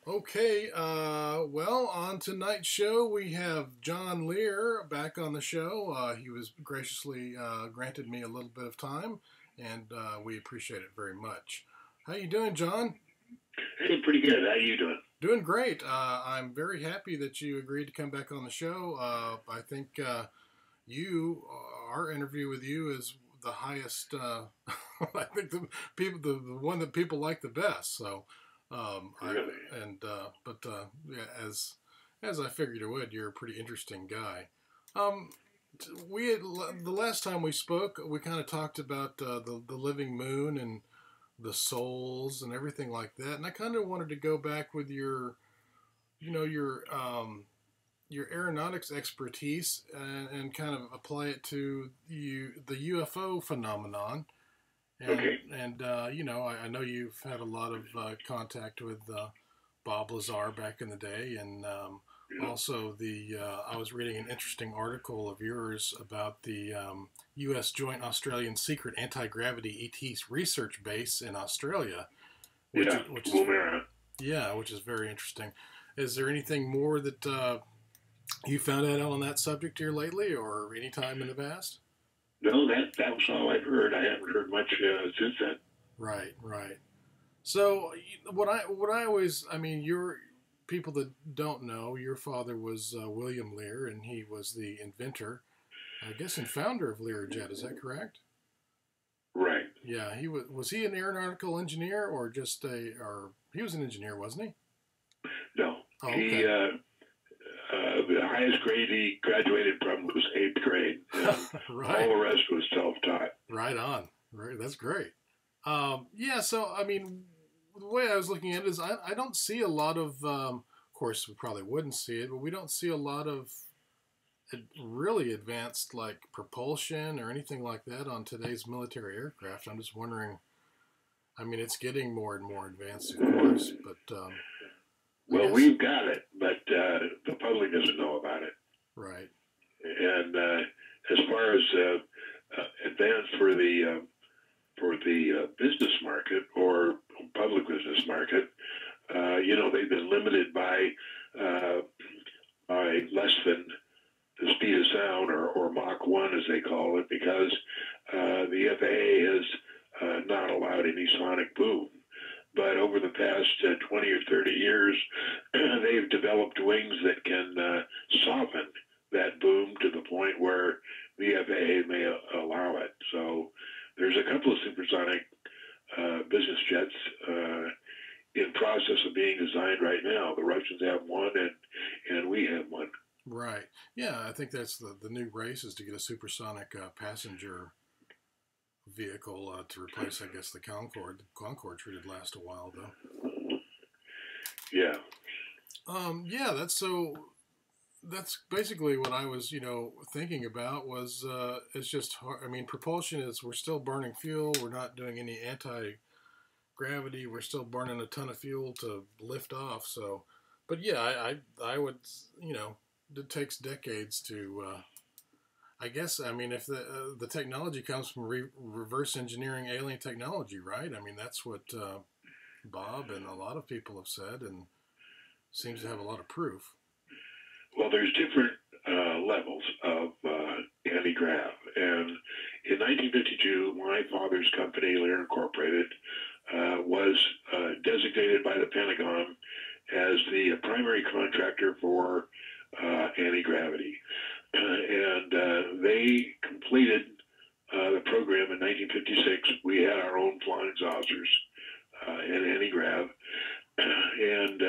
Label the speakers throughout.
Speaker 1: Okay, well, on tonight's show, we have John Lear back on the show. He was graciously granted me a little bit of time, and we appreciate it very much. How you doing, John?
Speaker 2: Hey, pretty good. How you doing?
Speaker 1: Doing great. I'm very happy that you agreed to come back on the show. I think you, our interview with you is the highest. I think the one that people like the best. So, I
Speaker 2: Really?
Speaker 1: and but yeah, as I figured it would, you're a pretty interesting guy. Um, we had, the last time we spoke, we kind of talked about the living moon and the souls and everything like that, and I kind of wanted to go back with you know, your aeronautics expertise and kind of apply it to the UFO phenomenon.
Speaker 2: Okay.
Speaker 1: I know you've had a lot of contact with Bob Lazar back in the day, and
Speaker 2: Yeah.
Speaker 1: also I was reading an interesting article of yours about the U.S. Joint Australian Secret Anti-Gravity ET research base in Australia,
Speaker 2: Yeah.
Speaker 1: which is
Speaker 2: Woomera.
Speaker 1: yeah, which is very interesting. Is there anything more that you found out on that subject here lately, or any time in the past?
Speaker 2: No, that was all I've heard. I haven't heard much since then.
Speaker 1: Right, right. So what I always, I mean, your people that don't know, your father was William Lear, and he was the inventor, I guess, and founder of Learjet. Is that correct?
Speaker 2: Right.
Speaker 1: Yeah, he was. Was he an aeronautical engineer, or just or he was an engineer, wasn't he?
Speaker 2: No.
Speaker 1: Oh,
Speaker 2: He
Speaker 1: okay.
Speaker 2: the highest grade he graduated from was eighth grade, and all
Speaker 1: Right,
Speaker 2: the rest was self-taught.
Speaker 1: right on. Right, that's great. Yeah, so I mean, the way I was looking at it is I don't see a lot of course, we probably wouldn't see it, but we don't see a lot of really advanced like propulsion or anything like that on today's military aircraft. I'm just wondering. I mean, it's getting more and more advanced, of course, but I
Speaker 2: Well,
Speaker 1: guess
Speaker 2: we've got it, but the public doesn't know about it.
Speaker 1: right,
Speaker 2: And as far as advanced for the business market or public business market, they've been limited uh, by less than the speed of sound, or Mach 1, as they call it, because the FAA has not allowed any sonic boom. But over the past 20 or 30 years, they've developed wings that can soften that boom to the point where the FAA may allow it. So there's a couple of supersonic business jets in process of being designed right now. The Russians have one, and we have one.
Speaker 1: right. Yeah, I think that's the new race is to get a supersonic passenger vehicle to replace, I guess, the Concorde. The Concorde should last a while, though.
Speaker 2: Yeah.
Speaker 1: Yeah, that's basically what I was, thinking about was it's just hard. I mean, propulsion is we're still burning fuel. We're not doing any anti gravity. We're still burning a ton of fuel to lift off. So, but yeah, I would, you know, it takes decades to. I guess I mean if the technology comes from reverse engineering alien technology, right? I mean that's what Bob and a lot of people have said, and seems to have a lot of proof.
Speaker 2: Well, there's different levels of anti-grav, and in 1952, my father's company, Lear Incorporated, was designated by the Pentagon as the primary contractor for anti-gravity, and they completed the program in 1956. We had our own flying saucers and anti-grav, and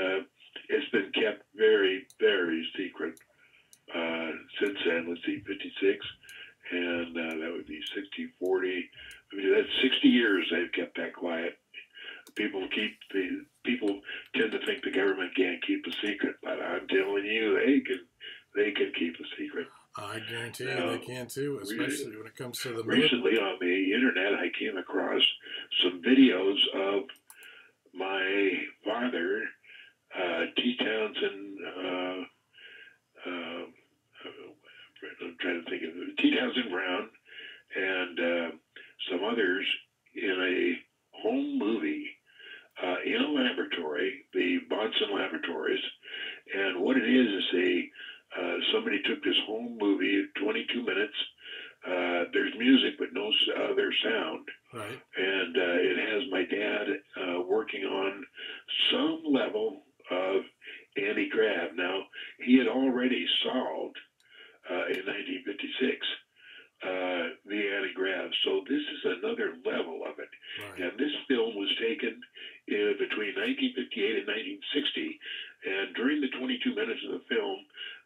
Speaker 2: it's been kept very, very secret since then. Let's see, 56, and that would be 60, 40. I mean, that's 60 years they've kept that quiet. People tend to think the government can't keep a secret, but I'm telling you, they can keep a secret.
Speaker 1: I guarantee you they
Speaker 2: Now,
Speaker 1: can too,
Speaker 2: re-
Speaker 1: especially when it comes to the military.
Speaker 2: recently on the internet, I came across some videos of my father, T. Townsend. Uh, I'm trying to think of it. T. Townsend Brown and some others in a home movie in a laboratory, the Bunsen Laboratories. And what it is somebody took this whole movie, 22 minutes. There's music, but no other sound.
Speaker 1: Right.
Speaker 2: And it has my dad working on some level of anti-grav. Now, he had already solved in 1956 the anti-grav. So this is another level of it.
Speaker 1: Right.
Speaker 2: And this film was taken between 1958 and 1960. And during the 22 minutes of the film,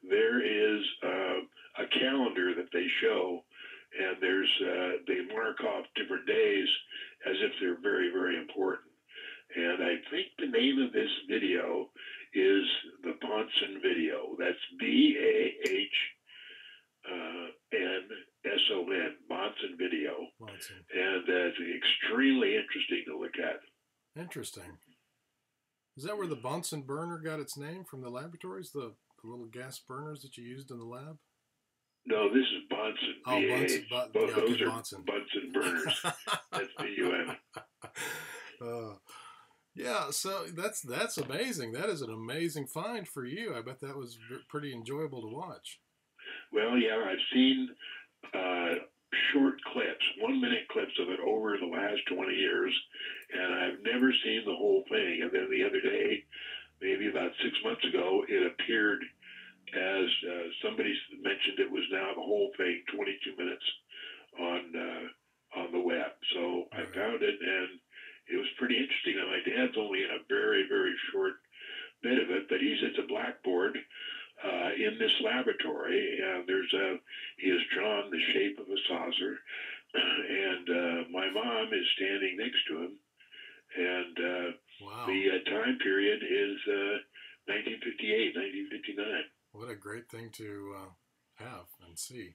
Speaker 2: there is a calendar that they show, and they mark off different days as if they're very, very important. And I think the name of this video is the Bonson video. That's BAHNSON, Bonson video.
Speaker 1: Bonson.
Speaker 2: And it's extremely interesting to look at.
Speaker 1: Interesting. Is that where the Bunsen burner got its name, from the laboratories? The little gas burners that you used in the lab?
Speaker 2: No, this is Bunsen.
Speaker 1: Oh, Bunsen.
Speaker 2: Those are
Speaker 1: Bunsen.
Speaker 2: Bunsen burners. That's BUN.
Speaker 1: Yeah, so that's amazing. That is an amazing find for you. I bet that was pretty enjoyable to watch.
Speaker 2: Well, yeah, I've seen short clips, 1-minute clips of it over the last 20 years, and I've never seen the whole thing. And then the other day, maybe about 6 months ago, it appeared as somebody mentioned it was now the whole thing, 22 minutes on the web. So I found it, and it was pretty interesting. And my dad's only in a very, very short bit of it, but he's at the blackboard in this laboratory, and he has drawn the shape of a saucer, and my mom is standing next to him, and
Speaker 1: wow.
Speaker 2: The time period is 1958, 1959.
Speaker 1: What a great thing to have and see.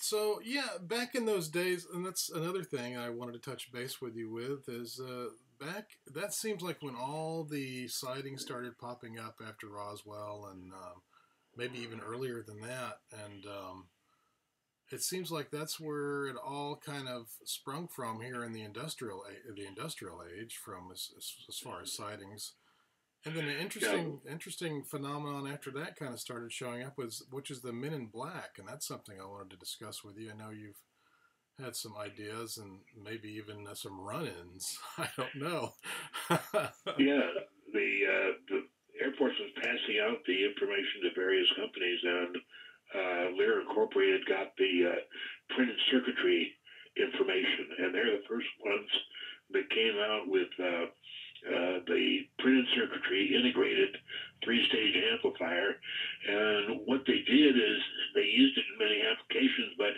Speaker 1: So, yeah, back in those days, and that's another thing I wanted to touch base with you with, is that seems like when all the sightings started popping up after Roswell, and maybe even earlier than that. And it seems like that's where it all kind of sprung from here in the industrial age, from as far as sightings. And then an interesting phenomenon after that kind of started showing up which is the Men in Black, and that's something I wanted to discuss with you. I know you've had some ideas and maybe even some run-ins. I don't know.
Speaker 2: Yeah, the Air Force was passing out the information to various companies, and Lear Incorporated got the printed circuitry information, and they're the first ones that came out with the printed circuitry integrated 3-stage amplifier. And what they did is they used it in many applications, but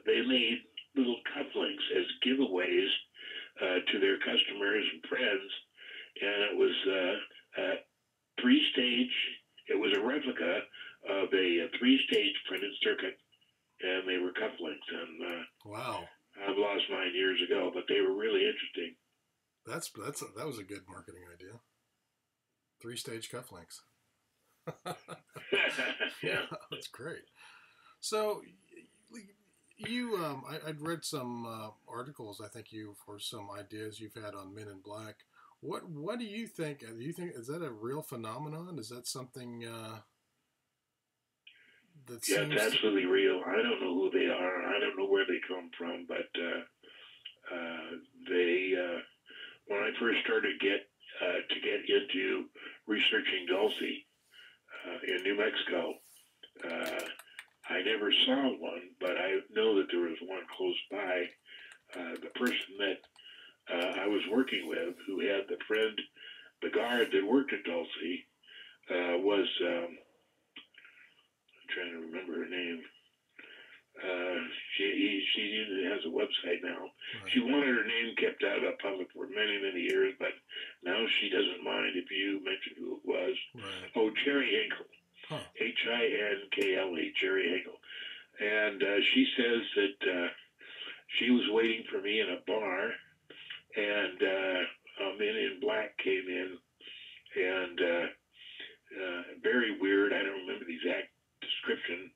Speaker 2: they made little cufflinks as giveaways to their customers and friends. And it was a 3-stage, it was a replica of a 3-stage printed circuit, and they were cufflinks. And
Speaker 1: wow,
Speaker 2: I've lost mine years ago, but they were really interesting.
Speaker 1: That was a good marketing idea. 3-stage cufflinks.
Speaker 2: Yeah,
Speaker 1: that's great. So I'd read some articles. I think for some ideas you've had on Men in Black. What do you think? Is that a real phenomenon? Is that something that seems?
Speaker 2: It's absolutely real. I don't know who they are. I don't know where they come from, but they. When I first started to get into researching Dulce in New Mexico, I never saw one, but I know that there was one close by. The person that I was working with, who had the guard that worked at Dulce, was I'm trying to remember her name. She even has a website now. Right. She wanted her name kept out of public for many, many years, but now she doesn't mind if you mention who it was.
Speaker 1: Right.
Speaker 2: Oh, Cherry Hinkle.
Speaker 1: Huh.
Speaker 2: Hinkle, Cherry Hinkle. And she says that she was waiting for me in a bar, and Men in Black came in, and very weird. I don't remember the exact description,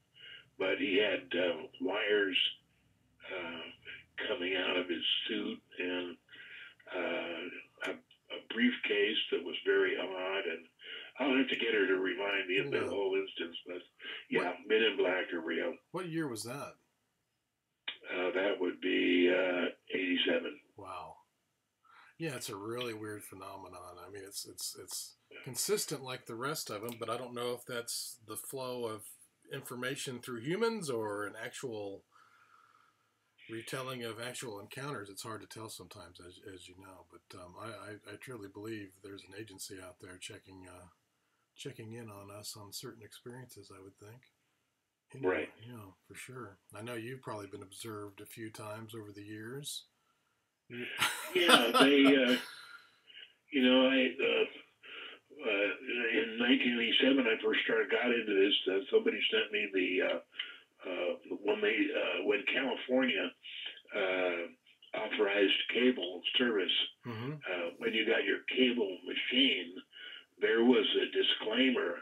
Speaker 2: but he had wires coming out of his suit, and briefcase that was very odd, and I'll have to get her to remind me of the whole instance. But yeah, Men in Black are real.
Speaker 1: What year was that?
Speaker 2: That would be 87.
Speaker 1: Wow. Yeah, it's a really weird phenomenon. I mean, it's consistent like the rest of them, but I don't know if that's the flow of information through humans or an actual retelling of actual encounters. It's hard to tell sometimes, as you know. But I truly believe there's an agency out there checking in on us on certain experiences, I would think. Anyway,
Speaker 2: right.
Speaker 1: Yeah, for sure. I know you've probably been observed a few times over the years.
Speaker 2: Yeah, they, in 1987, I first got into this. Somebody sent me when California authorized cable service.
Speaker 1: Mm-hmm.
Speaker 2: When you got your cable machine, there was a disclaimer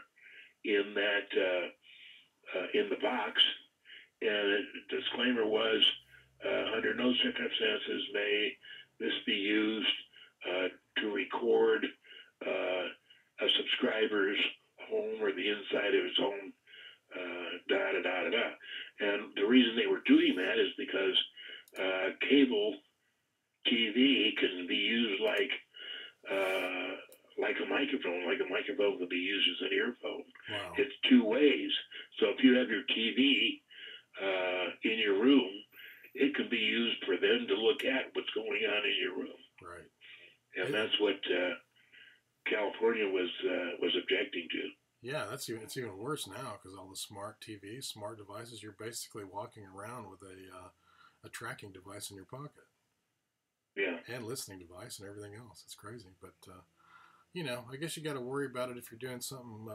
Speaker 2: in that in the box, and the disclaimer was, under no circumstances may this be used to record a subscriber's home or the inside of his home, And the reason they were doing that is because cable TV can be used like a microphone. Like a microphone can be used as an earphone.
Speaker 1: Wow.
Speaker 2: It's two ways. So if you have your TV in your room, it can be used for them to look at what's going on in your room.
Speaker 1: Right.
Speaker 2: And that's what California was objecting to.
Speaker 1: Yeah, it's even worse now because all the smart TVs, smart devices, you're basically walking around with a tracking device in your pocket.
Speaker 2: Yeah.
Speaker 1: And listening device and everything else. It's crazy. But, I guess you got to worry about it if you're doing something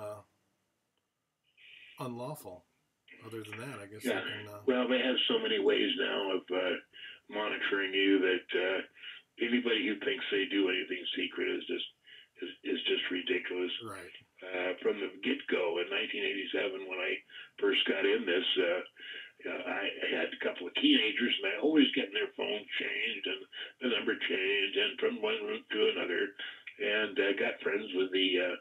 Speaker 1: unlawful. Other than that, I guess.
Speaker 2: Yeah.
Speaker 1: You can,
Speaker 2: well, they have so many ways now of monitoring you that anybody who thinks they do anything secret is just ridiculous.
Speaker 1: Right.
Speaker 2: From the get-go in 1987, when I first got in this, I had a couple of teenagers, and I always getting their phones changed and the number changed, and from one room to another, and got friends with the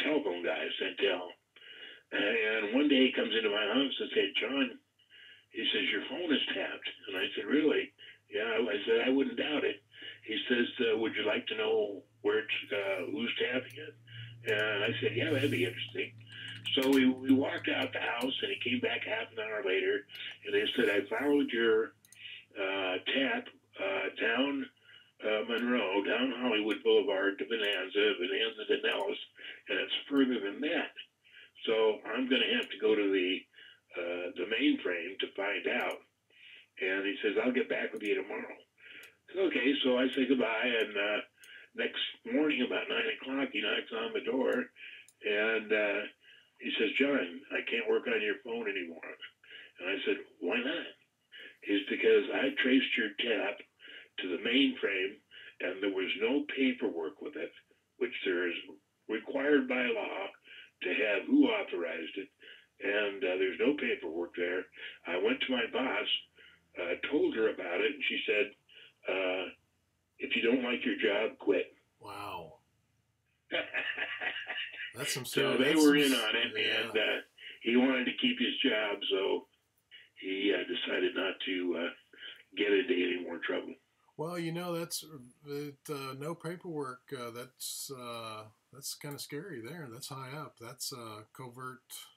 Speaker 2: telephone guy, Centel. And one day he comes into my house and said, "John," he says, "your phone is tapped." And I said, "Really?" "Yeah." I said, "I wouldn't doubt it." He says, "Would you like to know who's tapping it?" And I said, "Yeah, that'd be interesting." So we walked out the house, and he came back half an hour later, and they said, "I followed your tap down Monroe, down Hollywood Boulevard to Bonanza to Nellis, and it's further than that. So I'm going to have to go to the mainframe to find out." And he says, "I'll get back with you tomorrow." I said, "Okay." So I say goodbye, and next morning about 9 o'clock, he knocks on the door, and he says, "John, I can't work on your phone anymore." And I said, "Why not?" He's because I traced your tap to the mainframe, and there was no paperwork with it, which there is required by law to have who authorized it, and there's no paperwork there. I went to my boss, told her about it, and she said, "If you don't like your job, quit."
Speaker 1: Wow. That's some
Speaker 2: So they were in on it, and he wanted to keep his job, so he decided not to get into any more trouble.
Speaker 1: Well, that's no paperwork. That's kind of scary there. That's high up. That's covert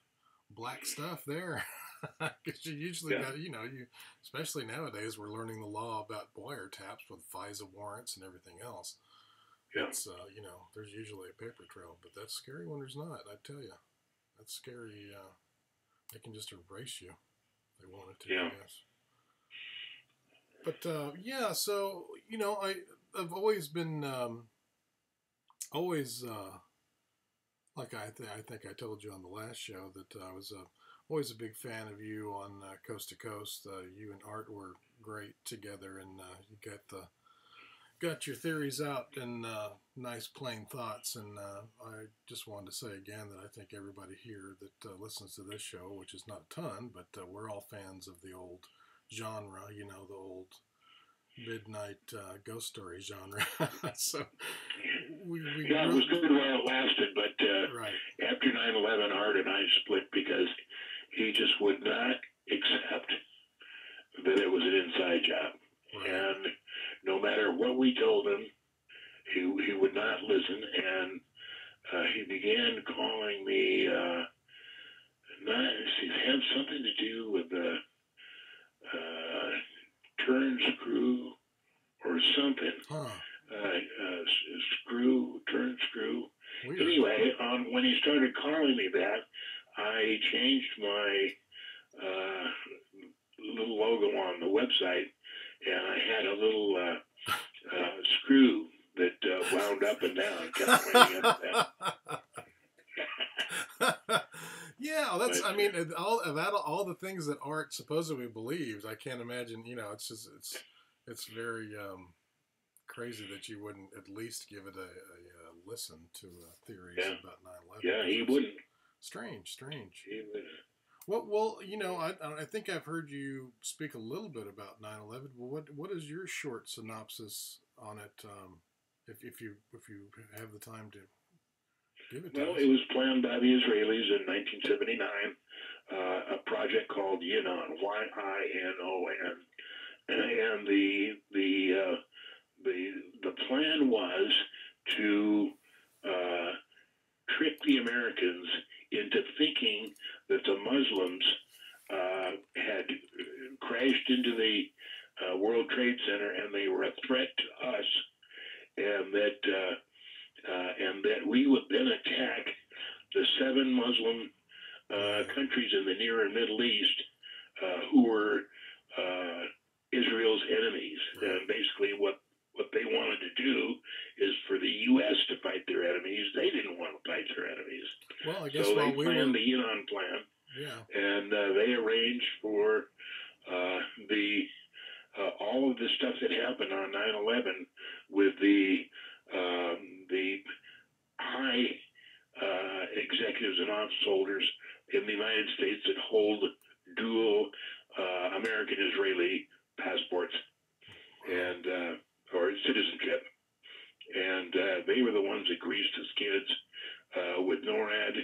Speaker 1: black stuff there. Because you usually got, especially nowadays, we're learning the law about wiretaps with FISA warrants and everything else.
Speaker 2: Yeah.
Speaker 1: It's, there's usually a paper trail, but that's scary when there's not, I tell you. That's scary. They can just erase you if they wanted to, I guess. But, so, I've always been, like I think I told you on the last show that I was always a big fan of you on Coast to Coast. You and Art were great together, and you got your theories out in nice plain thoughts. And I just wanted to say again that I think everybody here that listens to this show, which is not a ton, but we're all fans of the old genre, the old midnight ghost story genre. So
Speaker 2: Yeah, it was good while it lasted, but
Speaker 1: right.
Speaker 2: after 9/11, Art and I split because he just would not accept that it was an inside job.
Speaker 1: Right.
Speaker 2: And no matter what we told him, he would not listen. And he began calling me, it had something to do with the turn screw or something.
Speaker 1: Huh.
Speaker 2: Turn screw.
Speaker 1: Weird.
Speaker 2: Anyway, when he started calling me that, I changed my little logo on the website, and I had a little screw that wound up and down, kept pointing up and down.
Speaker 1: Yeah, that's. I mean, all the things that Art supposedly believes, I can't imagine. You know, it's just it's very crazy that you wouldn't at least give it a listen to theories about 9/11.
Speaker 2: Yeah, he wouldn't.
Speaker 1: Strange.
Speaker 2: He wouldn't.
Speaker 1: Well, you know, I think I've heard you speak a little bit about 9/11. Well, what is your short synopsis on it? If you have the time to give it to us.
Speaker 2: Well, it was planned by the Israelis in 1979, a project called Yinon, Yinon, and the plan was to trick the Americans into thinking that the Muslims had crashed into the World Trade Center and they were a threat to us, and that we would then attack the 7 Muslim countries in the Near and Middle East who were Israel's enemies. And basically what they wanted to do is for the U.S. to fight their enemies. They didn't want to fight their enemies.
Speaker 1: Well, I guess
Speaker 2: so they planned the Yinon plan.
Speaker 1: Yeah.
Speaker 2: And they arranged for all of the stuff that happened on 9/11 with the high executives and office holders in the United States that hold dual American-Israeli passports and or citizenship. And they were the ones that greased the skids with NORAD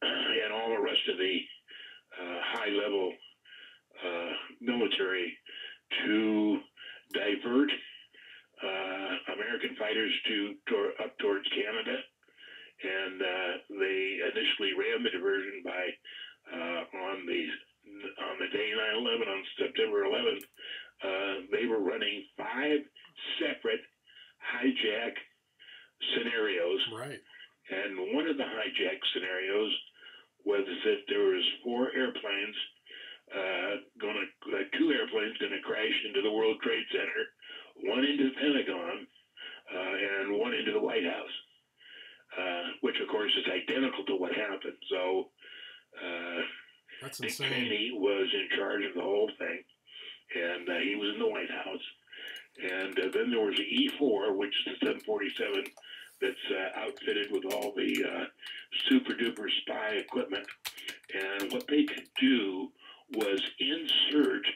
Speaker 2: and all the rest of the high-level military to divert American fighters up towards Canada. And they initially ran the diversion by on the day 9/11, on September 11th, they were running 5 separate hijack scenarios.
Speaker 1: Right.
Speaker 2: And one of the hijack scenarios was that there was 4 airplanes two airplanes going to crash into the World Trade Center, one into the Pentagon, and one into the White House, which of course is identical to what happened. So
Speaker 1: that's
Speaker 2: Dick
Speaker 1: insane.
Speaker 2: Cheney was in charge of the whole thing, and he was in the White House. And then there was the E-4, which is the 747 that's outfitted with all the super-duper spy equipment. And what they could do was insert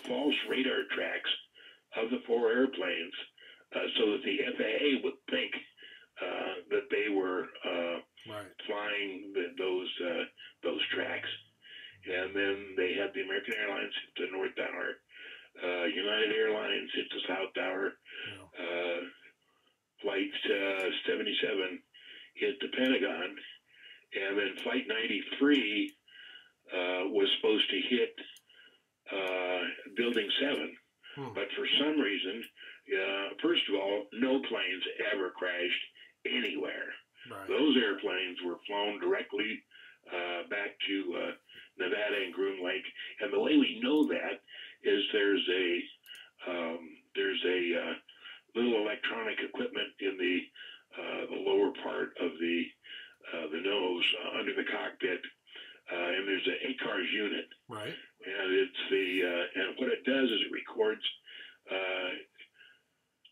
Speaker 2: false radar tracks of the 4 airplanes so that the FAA would think that they were flying those tracks. And then they had the American Airlines hit the North Tower, United Airlines hit the South Tower, Flight 77 hit the Pentagon, and then Flight 93 was supposed to hit Building 7. But for some reason, first of all, no planes ever crashed anywhere.
Speaker 1: Right.
Speaker 2: Those airplanes were flown directly back to Nevada and Groom Lake. And the way we know that is there's a little electronic equipment in the lower part of the nose under the cockpit, and there's an ACARS unit.
Speaker 1: Right.
Speaker 2: And it's and what it does is it records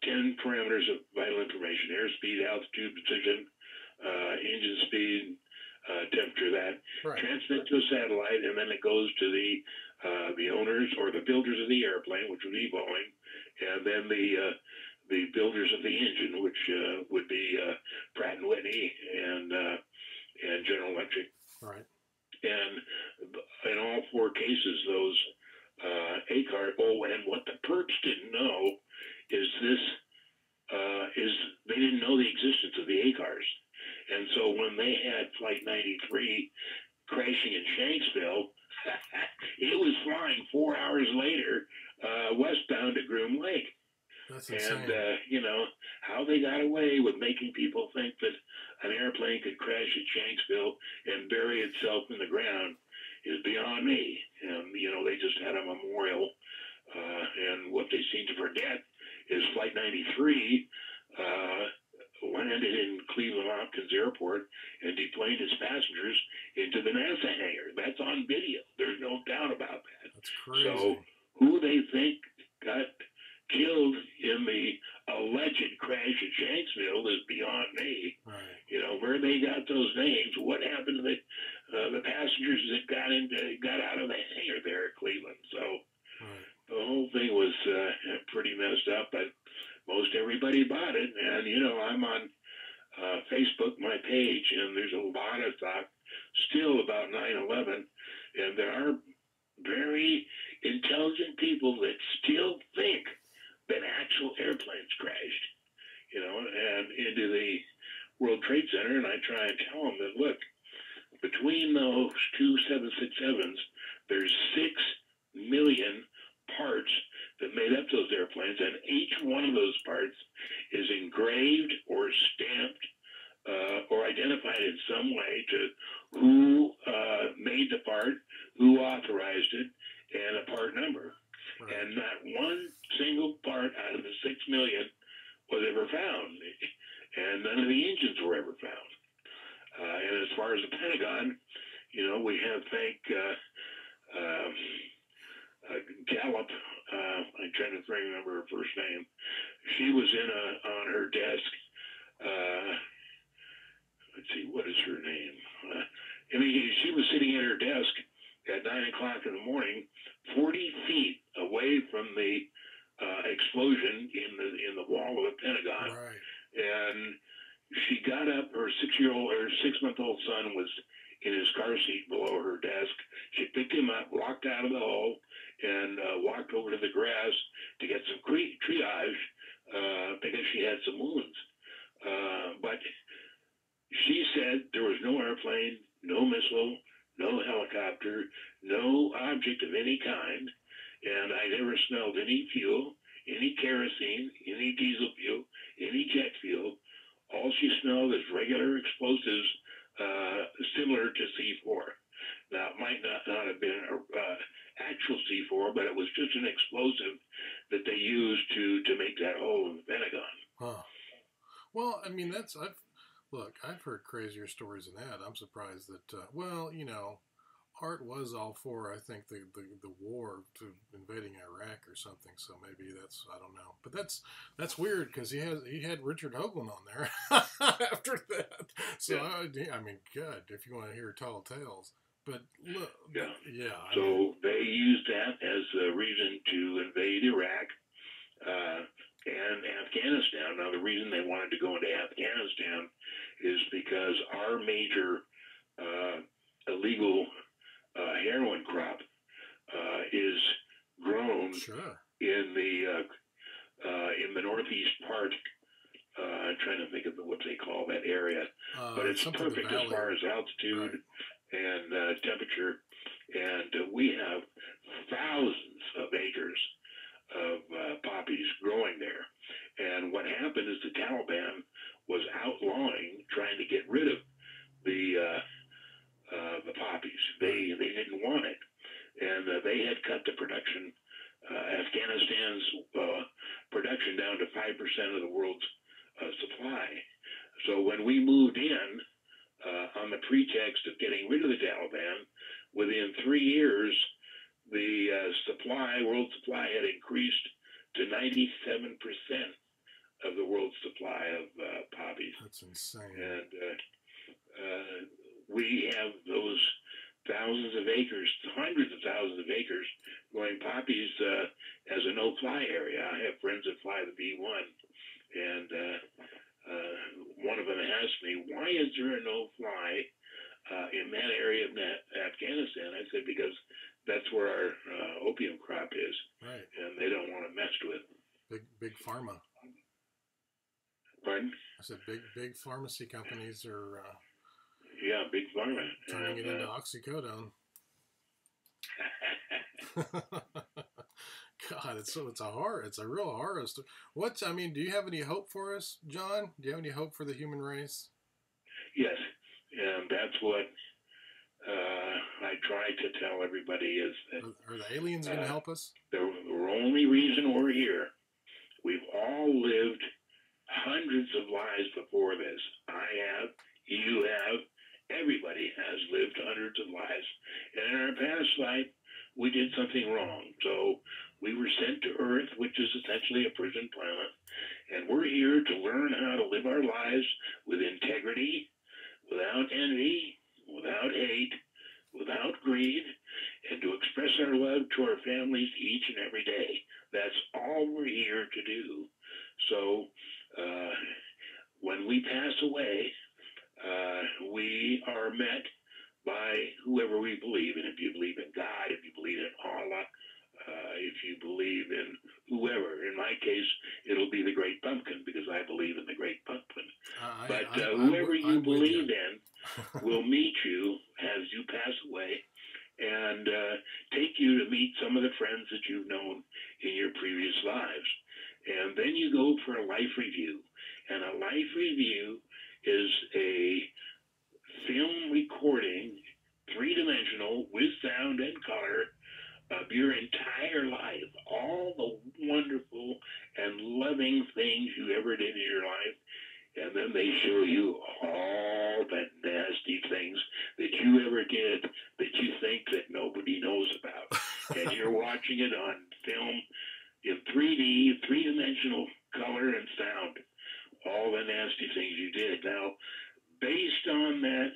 Speaker 2: 10 parameters of vital information: airspeed, altitude, position, engine speed, temperature. That transmits to a satellite, and then it goes to the owners or the builders of the airplane, which would be Boeing, and then the builders of the engine, which would be Pratt and Whitney and General Electric.
Speaker 1: Right.
Speaker 2: And in all four cases, those ACAR. Oh, and what the perps didn't know is they didn't know the existence of the ACARs. And so when they had Flight 93 crashing in Shanksville, it was flying 4 hours later westbound to Groom Lake.
Speaker 1: That's insane.
Speaker 2: And, how they got away with making people think that an airplane could crash at Shanksville and bury itself in the ground is beyond me. And, they just had a memorial. And what they seem to forget is Flight 93 landed in Cleveland Hopkins Airport and deplaned its passengers into the NASA hangar. That's on video. There's no doubt about that.
Speaker 1: That's crazy.
Speaker 2: So who they think got killed in the alleged crash at Shanksville is beyond me.
Speaker 1: Right.
Speaker 2: Where they got those names, what happened to the passengers that got out of the hangar there at Cleveland. So
Speaker 1: right.
Speaker 2: The whole thing was pretty messed up, but most everybody bought it. And, I'm on Facebook, my page, and there's a lot of talk still about 9/11, and there are very intelligent people that still think that actual airplanes crashed, and into the World Trade Center, and I try and tell them that, look, between those two 767s, there's 6 million parts that made up those airplanes, and each one of those parts is engraved or stamped or identified in some way to who made the part, who authorized it, and a part number. Right. And not one single part out of the 6 million was ever found, and none of the engines were ever found. And as far as the Pentagon, we have Gallup. I'm trying to remember her first name. She was on her desk. Let's see, what is her name? She was sitting at her desk at 9 o'clock in the morning, 40 feet away from the explosion in the wall of the Pentagon.
Speaker 1: Right.
Speaker 2: And she got up. Her 6-month-old son was in his car seat below her desk. She picked him up, walked out of the hole, and walked over to the grass to get some triage because she had some wounds. But she said there was no airplane, no missile, no helicopter, no object of any kind, and I never smelled any fuel, any kerosene, any diesel fuel, any jet fuel. All she smelled is regular explosives similar to C4. Now, it might not have been actual C4, but it was just an explosive that they used to make that hole in the Pentagon.
Speaker 1: Huh. Well, I mean, I've heard crazier stories than that. I'm surprised that, Art was all for, I think, the war to invading Iraq or something. So maybe I don't know. But that's weird because he had Richard Hoagland on there after that. So yeah. I mean, good if you want to hear tall tales. But look, yeah.
Speaker 2: So they used that as a reason to invade Iraq and Afghanistan. Now, the reason they wanted to go into Afghanistan is because our major illegal heroin crop is grown in the northeast part. I'm trying to think of what they call that area, but it's perfect as far as altitude and temperature. And we have thousands of acres of poppies growing there. And what happened is the Taliban was outlawing, trying to get rid of the poppies. They didn't want it, and they had cut the production, Afghanistan's production down to 5% of the world's supply. So when we moved in on the pretext of getting rid of the Taliban, within 3 years, the world supply had increased to 97% of the world's supply of poppies.
Speaker 1: That's insane.
Speaker 2: And we have those thousands of acres, hundreds of thousands of acres, growing poppies as a no-fly area. I have friends that fly the B-1, me, why is there a no-fly in that area of Afghanistan? I said, because that's where our opium crop is,
Speaker 1: right?
Speaker 2: And they don't want it messed with.
Speaker 1: Big pharma.
Speaker 2: Pardon?
Speaker 1: I said big pharmacy companies are
Speaker 2: yeah, big pharma
Speaker 1: turning it into oxycodone. God, it's a horror. It's a real horror story. Do you have any hope for us, John? Do you have any hope for the human race?
Speaker 2: Yes, and that's what I try to tell everybody is that
Speaker 1: are the aliens going to help us?
Speaker 2: The only reason we're here, we've all lived hundreds of lives before this. I have, you have, everybody has lived hundreds of lives, and in our past life, we did something wrong. So we were sent to Earth, which is essentially a prison planet, and we're here to learn how to live our lives with integrity, without envy, without hate, without greed, and to express our love to our families each and every day. That's all we're here to do. So when we pass away, we are met by whoever we believe in. If you believe in God, if you believe in Allah, if you believe in whoever. In my case, it'll be the Great Pumpkin because I believe in the Great Pumpkin. Whoever you believe in will meet you as you pass away and take you to meet some of the friends that you've known in your previous lives. And then you go for a life review. And a life review is a film recording, three-dimensional, with sound and color, of your entire life, all the wonderful and loving things you ever did in your life, and then they show you all the nasty things that you ever did that you think that nobody knows about. And you're watching it on film in 3D, three-dimensional color and sound, all the nasty things you did. Now, based on that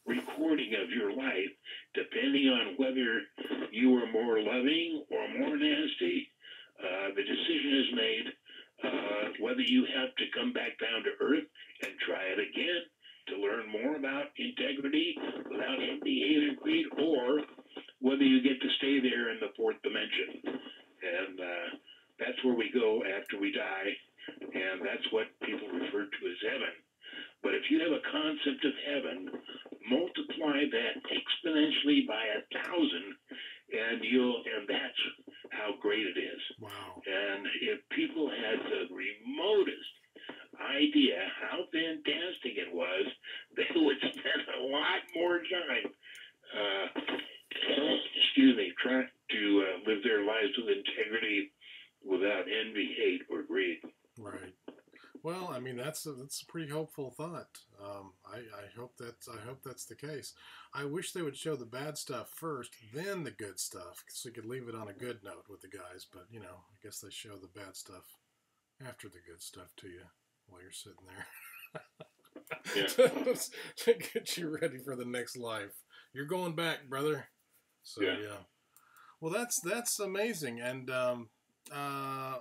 Speaker 2: recording of your life, depending on whether you were more loving or more nasty, the decision is made whether you have to come back down to earth and try it again to learn more about integrity without envy, hate, and greed, or whether you get to stay there in the fourth dimension. And that's where we go after we die, and that's what people refer to as heaven. But if you have a concept of heaven, multiply that exponentially by 1,000, and that's how great it is.
Speaker 1: Wow.
Speaker 2: And if people had the remotest idea how fantastic it was, they would spend a lot more time, trying to live their lives with integrity without envy, hate, or greed.
Speaker 1: Right. Well, I mean that's a pretty hopeful thought. I hope that's the case. I wish they would show the bad stuff first, then the good stuff, so you could leave it on a good note with the guys. But I guess they show the bad stuff after the good stuff to you while you're sitting there. To get you ready for the next life. You're going back, brother. So yeah. Well, that's amazing, and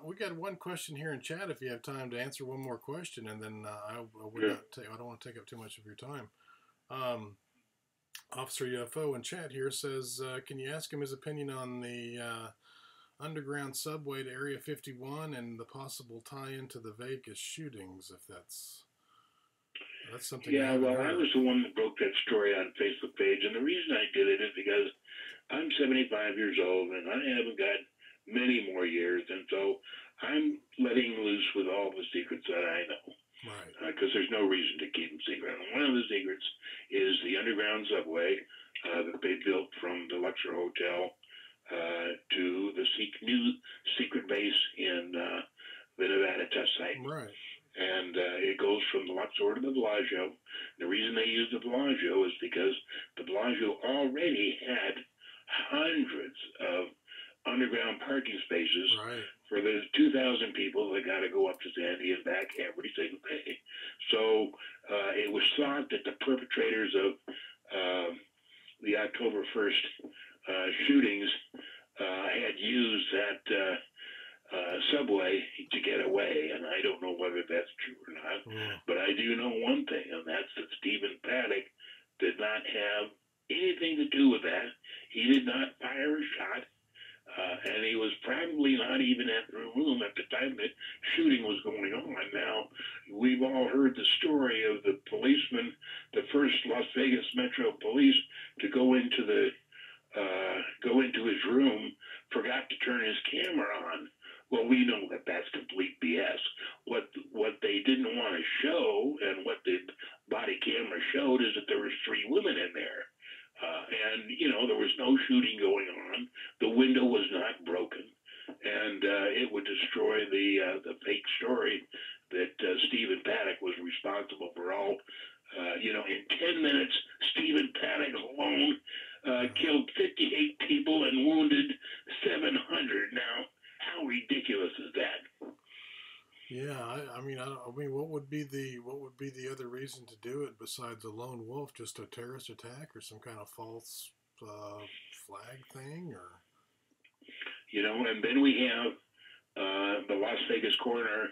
Speaker 1: we got one question here in chat. If you have time to answer one more question, and then I don't want to take up too much of your time. Officer UFO in chat here says, can you ask him his opinion on the underground subway to Area 51 and the possible tie-in to the Vegas shootings, if that's something.
Speaker 2: Yeah, well, I was the one that broke that story on Facebook page, and the reason I did it is because I'm 75 years old, and I haven't got many more years, and so I'm letting loose with all the secrets that I know.
Speaker 1: Right.
Speaker 2: Because there's no reason to keep them secret. And one of the secrets is the underground subway that they built from the Luxor Hotel to the new secret base in the Nevada test site.
Speaker 1: Right.
Speaker 2: And it goes from the Luxor to the Bellagio. The reason they used the Bellagio is because the Bellagio already had hundreds of underground parking spaces for the 2,000 people that got to go up to Sandy and back every single day. So it was thought that the perpetrators of the October 1st shootings had used that subway to get away, and I don't know whether that's true or not.
Speaker 1: Yeah.
Speaker 2: But I do know one thing, and that's that Stephen Paddock did not have anything to do with that. He did not fire a shot, and he was probably not even at the room at the time that shooting was going on. Now, we've all heard the story of the policeman, the first Las Vegas Metro Police, to go into his room, forgot to turn his camera on. Well, we know that that's complete BS. What they didn't want to show, and what the body camera showed, is that there was 3 women in there. And, there was no shooting going on. The window was not broken. And it would destroy the fake story that Stephen Paddock was responsible for all. In 10 minutes, Stephen Paddock alone killed 58 people and wounded 700. Now, how ridiculous is that?
Speaker 1: Yeah, I mean, what would be the other reason to do it besides a lone wolf? Just a terrorist attack or some kind of false flag thing, or?
Speaker 2: And then we have the Las Vegas coroner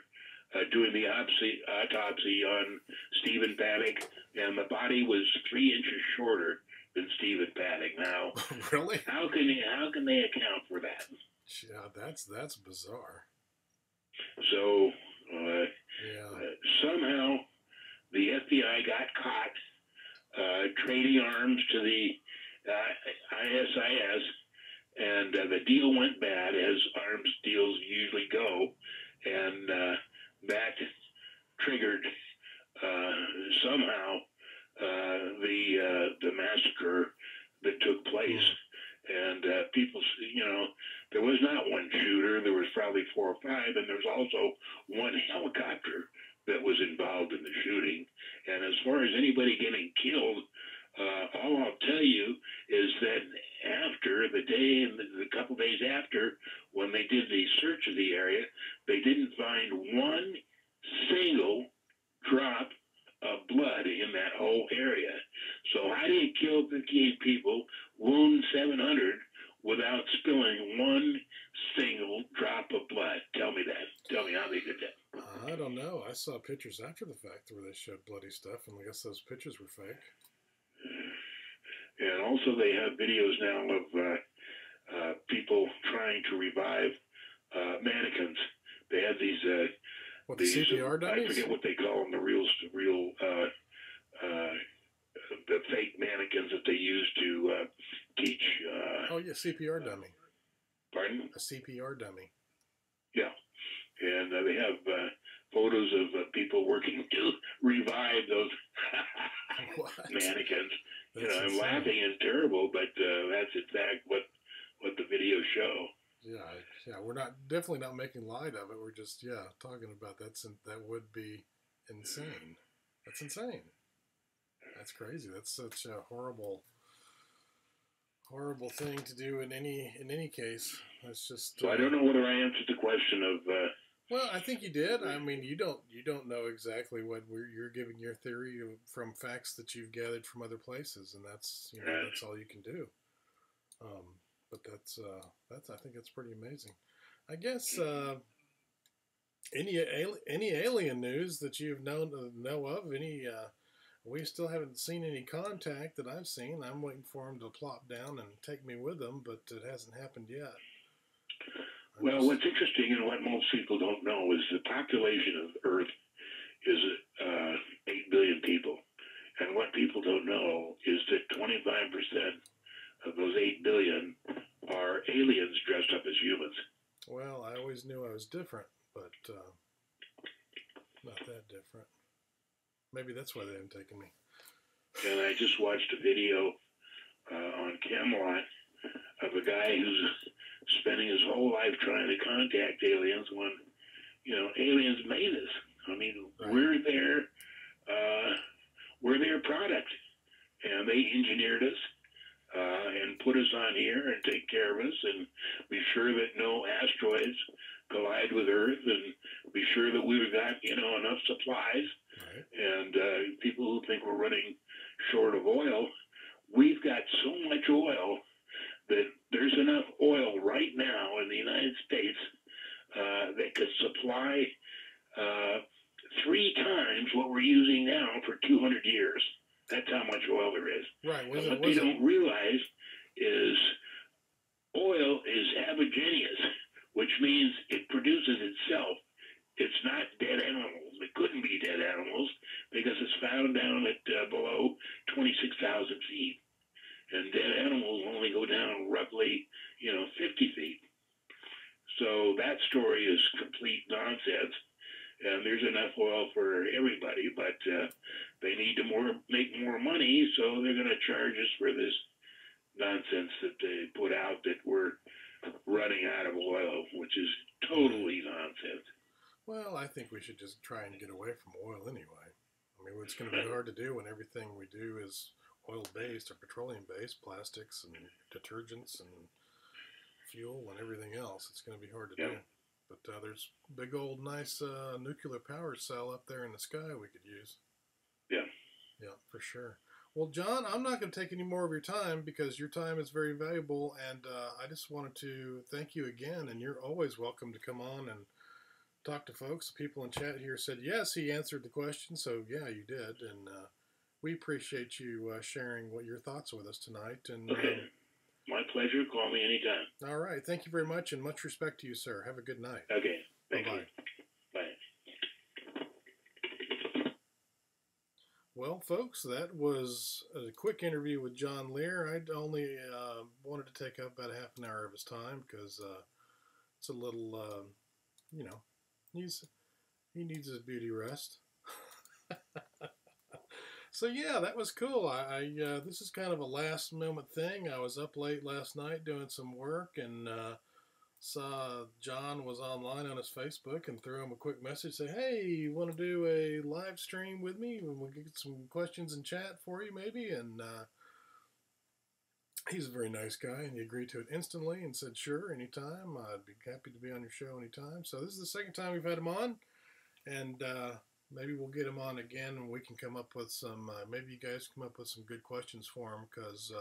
Speaker 2: doing the autopsy on Stephen Paddock, and the body was 3 inches shorter than Stephen Paddock. Now,
Speaker 1: really?
Speaker 2: How can they account for that?
Speaker 1: Yeah, that's bizarre.
Speaker 2: So
Speaker 1: yeah.
Speaker 2: Somehow the FBI got caught trading arms to the ISIS, and the deal went bad, as arms deals usually go, and that triggered somehow the massacre that took place. And people, there was not one shooter. There was probably 4 or 5, and there was also one helicopter that was involved in the shooting. And as far as anybody getting killed, all I'll tell you is that after the day and the couple days after, when they did the search of the area, they didn't find one single drop of blood in that whole area. So how do you kill 58 people, wound 700 without spilling one single drop of blood? Tell me that. Tell me how they did that.
Speaker 1: I don't know. I saw pictures after the fact where they showed bloody stuff, and I guess those pictures were fake.
Speaker 2: And also they have videos now of people trying to revive mannequins. They have these
Speaker 1: the CPR dummies?
Speaker 2: I forget what they call them. The real the fake mannequins that they use to teach.
Speaker 1: CPR dummy.
Speaker 2: Pardon?
Speaker 1: A CPR dummy. Yeah.
Speaker 2: And they have photos of people working to revive those mannequins. I'm laughing and terrible, but that's in fact what the videos show.
Speaker 1: Yeah, we're definitely not making light of it. We're just talking about that would be insane. That's insane. That's crazy. That's such a horrible thing to do in any case. That's just.
Speaker 2: So I don't know whether I answered the question of.
Speaker 1: Well, I think you did. I mean, you don't know exactly what you're giving your theory from facts that you've gathered from other places, and that's that's all you can do. But that's I think that's pretty amazing. I guess any alien news that you've know of? We still haven't seen any contact that I've seen. I'm waiting for them to plop down and take me with them, but it hasn't happened yet.
Speaker 2: Well, what's interesting and what most people don't know is the population of Earth is 8 billion people. And what people don't know is that 25% of those 8 billion are aliens dressed up as humans.
Speaker 1: Well, I always knew I was different, but not that different. Maybe that's why they haven't taken me.
Speaker 2: And I just watched a video on Camelot of a guy who's spending his whole life trying to contact aliens when, aliens made us. I mean, right. We're their product, and they engineered us and put us on here and take care of us and be sure that no asteroids collide with Earth and be sure that we've got, enough supplies. Right. And people who think we're running short of oil, we've got so much oil that there's enough oil right now in the United States that could supply 3 times what we're using now for 200 years. That's how much oil there is.
Speaker 1: Right.
Speaker 2: And what they don't realize is oil is abigeneous, which means it produces itself. It's not dead animals. It couldn't be dead animals because it's found down at below 26,000 feet. And dead animals only go down roughly, 50 feet. So that story is complete nonsense. And there's enough oil for everybody, but they need to make more money, so they're going to charge us for this nonsense that they put out that we're running out of oil, which is totally nonsense.
Speaker 1: Well, I think we should just try and get away from oil anyway. I mean, it's going to be hard to do when everything we do is oil-based or petroleum-based, plastics and detergents and fuel and everything else. It's going to be hard to do. But there's big old nice nuclear power cell up there in the sky we could use.
Speaker 2: Yeah.
Speaker 1: Yeah, for sure. Well, John, I'm not going to take any more of your time because your time is very valuable, and I just wanted to thank you again, and you're always welcome to come on and talk to folks. People in chat here said, yes, he answered the question, so yeah, you did, and we appreciate you sharing what your thoughts with us tonight. And
Speaker 2: okay. My pleasure. Call me anytime.
Speaker 1: All right. Thank you very much, and much respect to you, sir. Have a good night.
Speaker 2: Okay. Thank you. Bye.
Speaker 1: Well, folks, that was a quick interview with John Lear. I only wanted to take up about a half an hour of his time because it's a little, he needs his beauty rest. So yeah, that was cool. This is kind of a last moment thing. I was up late last night doing some work and saw John was online on his Facebook and threw him a quick message, say, hey, you want to do a live stream with me? And we'll get some questions in chat for you maybe. And he's a very nice guy, and he agreed to it instantly and said, sure, anytime. I'd be happy to be on your show anytime. So this is the second time we've had him on, and maybe we'll get him on again, and we can come up with some, maybe you guys come up with some good questions for him, because,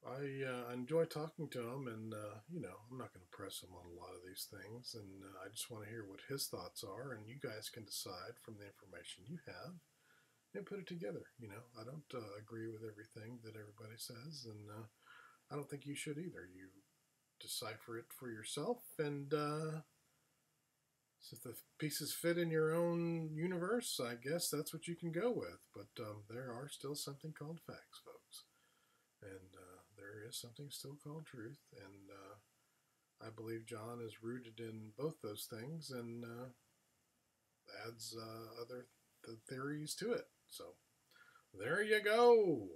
Speaker 1: I enjoy talking to him, and, I'm not going to press him on a lot of these things, and I just want to hear what his thoughts are, and you guys can decide from the information you have and put it together. I don't agree with everything that everybody says, and I don't think you should either. You decipher it for yourself, and so if the pieces fit in your own universe, I guess that's what you can go with. But there are still something called facts, folks, and there is something still called truth, and I believe John is rooted in both those things and adds other theories to it. So there you go.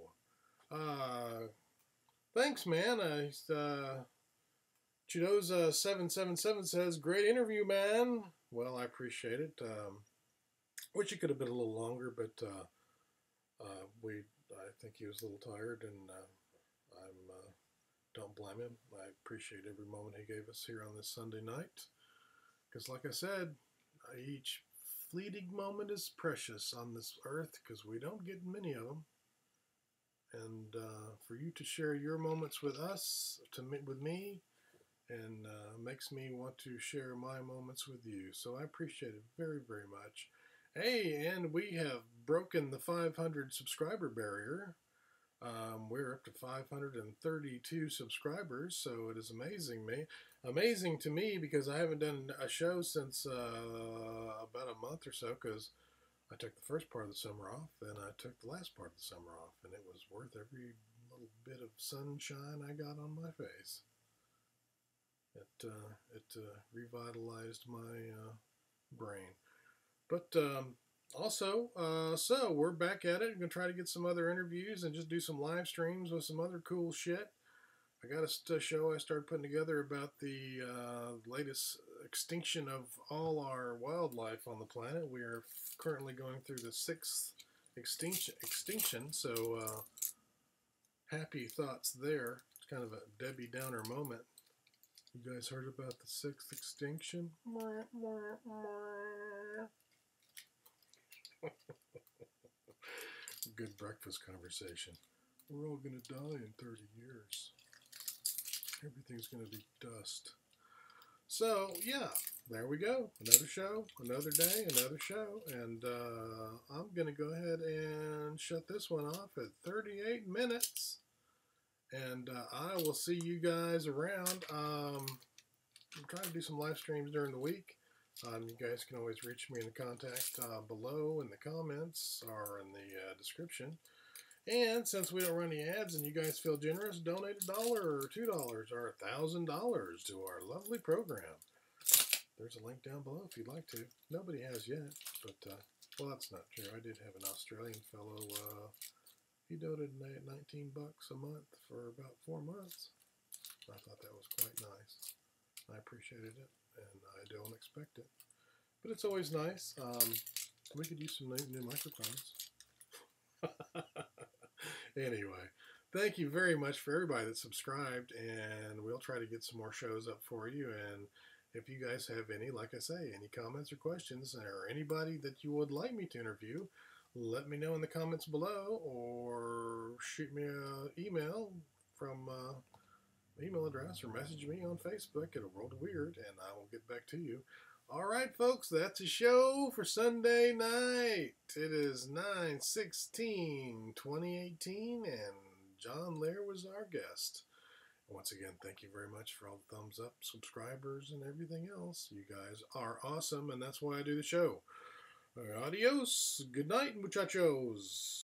Speaker 1: Thanks, man. Chido's777 says, great interview, man. Well, I appreciate it. Wish it could have been a little longer, but I think he was a little tired, and I don't blame him. I appreciate every moment he gave us here on this Sunday night, because like I said, each fleeting moment is precious on this earth, because we don't get many of them. And for you to share your moments with us, with me, and makes me want to share my moments with you. So I appreciate it very, very much. Hey, and we have broken the 500 subscriber barrier. We're up to 532 subscribers, so it is amazing to me, because I haven't done a show since about a month or so, because I took the first part of the summer off, then I took the last part of the summer off, and it was worth every little bit of sunshine I got on my face. It revitalized my brain. But also, so we're back at it. I'm going to try to get some other interviews and just do some live streams with some other cool shit. I got a show I started putting together about the latest extinction of all our wildlife on the planet. We are currently going through the 6th extinction, so happy thoughts there. It's kind of a Debbie Downer moment. You guys heard about the 6th extinction? Good breakfast conversation. We're all going to die in 30 years. Everything's going to be dust. So, yeah, there we go. Another show, another day, another show. And I'm going to go ahead and shut this one off at 38 minutes. And I will see you guys around. I'm trying to do some live streams during the week. You guys can always reach me in the contact below in the comments or in the description. And since we don't run any ads and you guys feel generous, donate $1 or $2 or $1,000 to our lovely program. There's a link down below if you'd like to. Nobody has yet, but, well, that's not true. I did have an Australian fellow, he donated $19 a month for about 4 months. I thought that was quite nice. I appreciated it, and I don't expect it. But it's always nice. We could use some new microphones. Anyway, thank you very much for everybody that subscribed, and we'll try to get some more shows up for you. And if you guys have any, like I say, any comments or questions, or anybody that you would like me to interview, let me know in the comments below, or shoot me an email from email address, or message me on Facebook at A World of Weird, and I will get back to you. All right, folks, that's a show for Sunday night. It is 9/16/2018, and John Lear was our guest. Once again, thank you very much for all the thumbs up, subscribers, and everything else. You guys are awesome, and that's why I do the show. Adios. Good night, muchachos.